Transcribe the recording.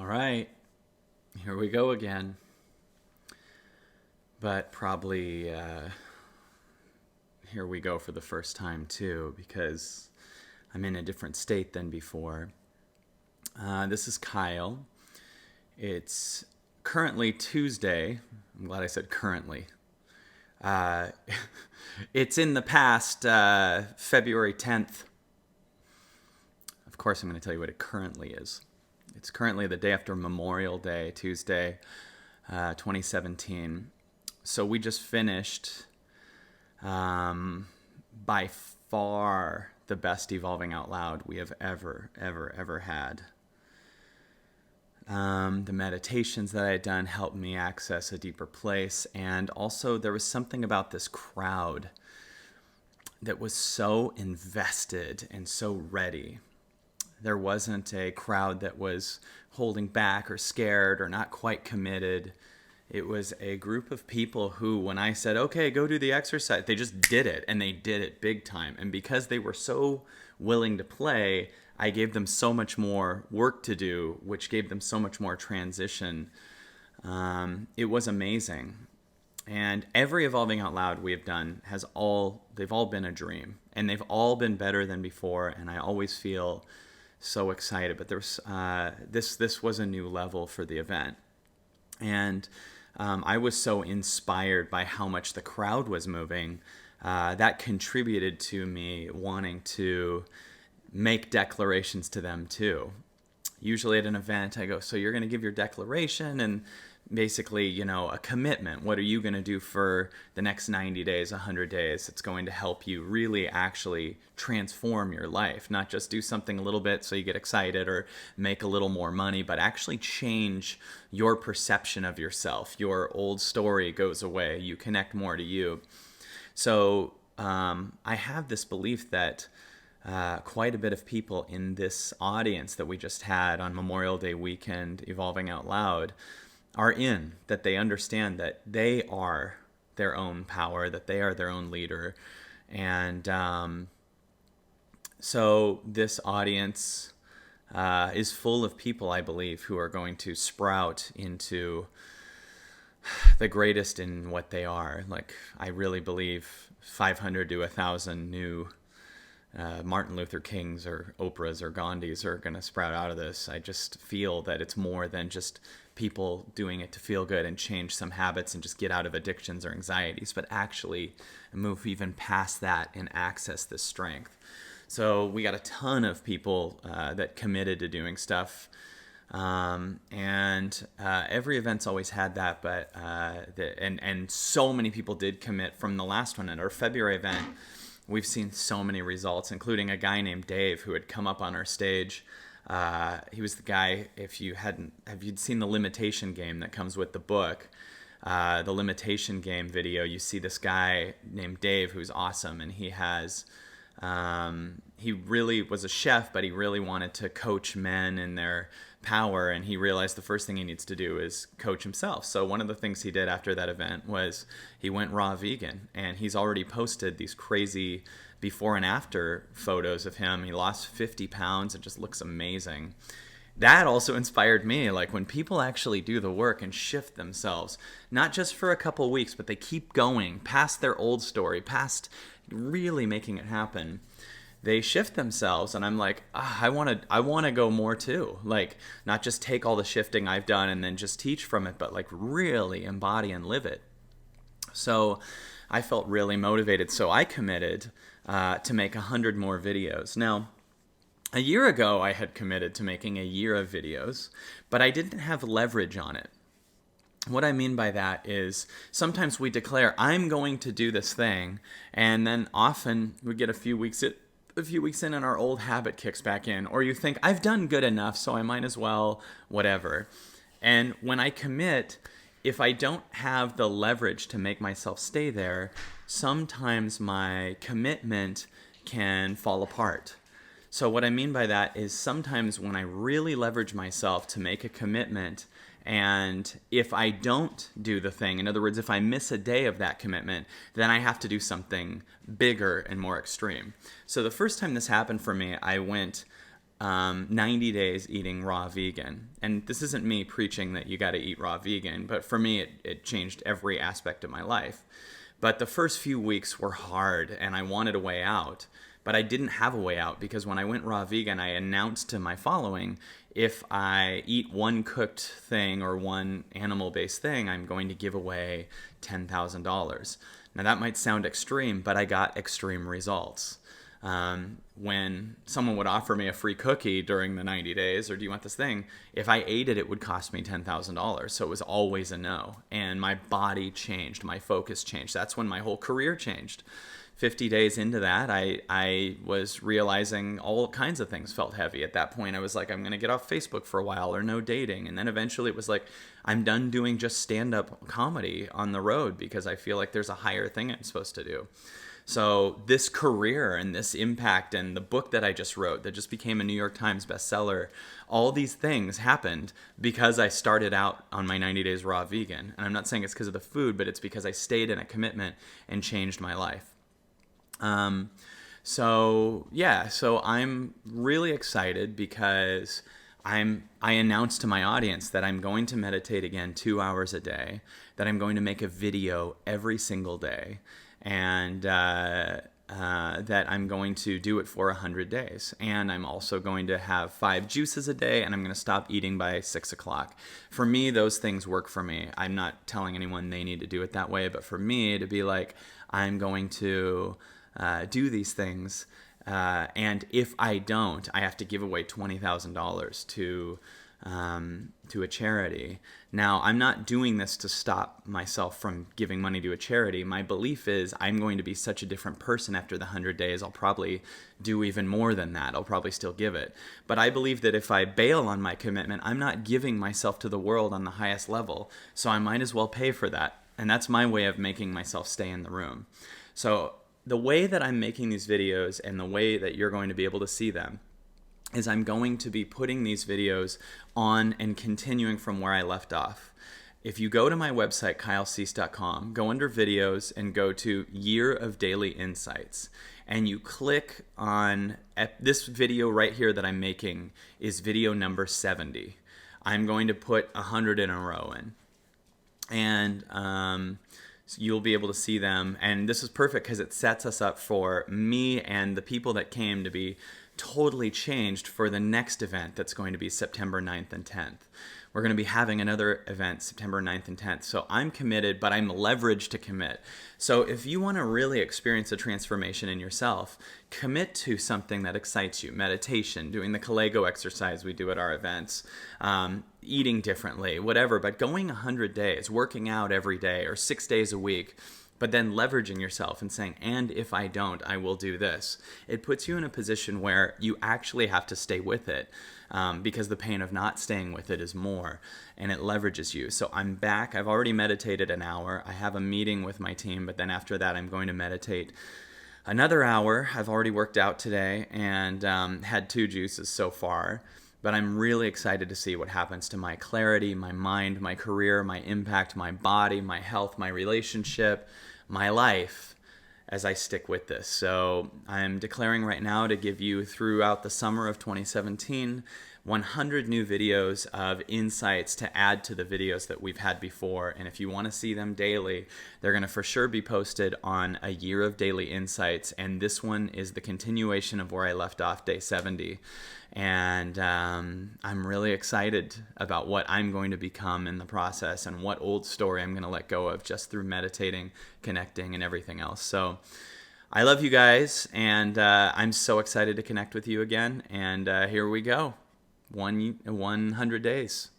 All right, here we go again. But probably here we go for the first time too, because I'm in a different state than before. This is Kyle. It's currently Tuesday. I'm glad I said currently. Uh, it's in the past, February 10th. Of course, I'm going to tell you what it currently is. It's currently the day after Memorial Day, Tuesday, 2017. So we just finished by far the best Evolving Out Loud we have ever had. The meditations that I had done helped me access a deeper place. And also there was something about this crowd that was so invested and so ready. There wasn't a crowd that was holding back or scared or not quite committed. It was a group of people who, when I said, okay, go do the exercise, they just did it, and they did it big time. And because they were so willing to play, I gave them so much more work to do, which gave them so much more transition. It was amazing. And every Evolving Out Loud we have done they've all been a dream, and they've all been better than before. And I always feel so excited, but this was a new level for the event. And I was so inspired by how much the crowd was moving. That contributed to me wanting to make declarations to them too. Usually at an event, I go, so you're going to give your declaration and basically, a commitment. What are you going to do for the next 90 days, 100 days? It's going to help you really actually transform your life, not just do something a little bit so you get excited or make a little more money, but actually change your perception of yourself. Your old story goes away. You connect more to you. So I have this belief that quite a bit of people in this audience that we just had on Memorial Day weekend, Evolving Out Loud, that they understand that they are their own power, that they are their own leader. And so this audience is full of people, I believe, who are going to sprout into the greatest in what they are. Like, I really believe 500 to 1,000 new Martin Luther Kings or Oprahs or Gandhis are going to sprout out of this. I just feel that it's more than just people doing it to feel good and change some habits and just get out of addictions or anxieties, but actually move even past that and access this strength. So we got a ton of people that committed to doing stuff. And every event's always had that, but and so many people did commit from the last one. At our February event, we've seen so many results, including a guy named Dave who had come up on our stage. He was the guy, if you'd seen the Limitation Game that comes with the book, the Limitation Game video, you see this guy named Dave who's awesome, and he really was a chef, but he really wanted to coach men in their power, and he realized the first thing he needs to do is coach himself. So one of the things he did after that event was he went raw vegan, and he's already posted these crazy before and after photos of him. He lost 50 pounds. It just looks amazing. That also inspired me. Like, when people actually do the work and shift themselves, not just for a couple weeks, but they keep going past their old story, past really making it happen, they shift themselves. And I'm like, I want to go more too. Like, not just take all the shifting I've done and then just teach from it, but like really embody and live it. So I felt really motivated. So I committed to make 100 more videos. Now, a year ago, I had committed to making a year of videos, but I didn't have leverage on it. What I mean by that is sometimes we declare, I'm going to do this thing, and then often we get a few weeks in and our old habit kicks back in, or you think, I've done good enough, so I might as well, whatever. And when I commit, if I don't have the leverage to make myself stay there, sometimes my commitment can fall apart. So what I mean by that is sometimes when I really leverage myself to make a commitment, and if I don't do the thing, in other words, if I miss a day of that commitment, then I have to do something bigger and more extreme. So the first time this happened for me, I went 90 days eating raw vegan. And this isn't me preaching that you got to eat raw vegan, but for me, it changed every aspect of my life. But the first few weeks were hard and I wanted a way out. But I didn't have a way out because when I went raw vegan, I announced to my following, if I eat one cooked thing or one animal-based thing, I'm going to give away $10,000. Now that might sound extreme, but I got extreme results. When someone would offer me a free cookie during the 90 days, or do you want this thing? If I ate it, it would cost me $10,000. So it was always a no. And my body changed, my focus changed. That's when my whole career changed. 50 days into that, I was realizing all kinds of things felt heavy. At that point, I was like, I'm going to get off Facebook for a while, or no dating. And then eventually it was like, I'm done doing just stand-up comedy on the road because I feel like there's a higher thing I'm supposed to do. So this career and this impact and the book that I just wrote that just became a New York Times bestseller, all these things happened because I started out on my 90 days raw vegan. And I'm not saying it's because of the food, but it's because I stayed in a commitment and changed my life. So I'm really excited because I announced to my audience that I'm going to meditate again 2 hours a day, that I'm going to make a video every single day, and that I'm going to do it for 100 days. And I'm also going to have 5 juices a day, and I'm going to stop eating by 6 o'clock. For me, those things work for me. I'm not telling anyone they need to do it that way, but for me to be like, I'm going to do these things, and if I don't, I have to give away $20,000 to a charity. Now, I'm not doing this to stop myself from giving money to a charity. My belief is I'm going to be such a different person after the 100 days. I'll probably do even more than that. I'll probably still give it. But I believe that if I bail on my commitment, I'm not giving myself to the world on the highest level. So I might as well pay for that. And that's my way of making myself stay in the room. So the way that I'm making these videos and the way that you're going to be able to see them is I'm going to be putting these videos on and continuing from where I left off. If you go to my website, kylecease.com, go under videos and go to Year of Daily Insights, and you click on this video right here that I'm making is video number 70. I'm going to put 100 in a row in. And so you'll be able to see them. And this is perfect because it sets us up for me and the people that came to be totally changed for the next event that's going to be September 9th and 10th. We're going to be having another event September 9th and 10th. So I'm committed, but I'm leveraged to commit. So if you want to really experience a transformation in yourself, commit to something that excites you. Meditation, doing the Kalego exercise we do at our events, eating differently, whatever. But going 100 days, working out every day or 6 days a week, but then leveraging yourself and saying, and if I don't, I will do this. It puts you in a position where you actually have to stay with it because the pain of not staying with it is more, and it leverages you. So I'm back. I've already meditated an hour. I have a meeting with my team, but then after that, I'm going to meditate another hour. I've already worked out today and had 2 juices so far. But I'm really excited to see what happens to my clarity, my mind, my career, my impact, my body, my health, my relationship, my life as I stick with this. So I'm declaring right now to give you throughout the summer of 2017 100 new videos of insights to add to the videos that we've had before. And if you want to see them daily, they're going to for sure be posted on a Year of Daily Insights. And this one is the continuation of where I left off, day 70. And I'm really excited about what I'm going to become in the process and what old story I'm going to let go of just through meditating, connecting, and everything else. So I love you guys, and I'm so excited to connect with you again. And here we go. 100 days.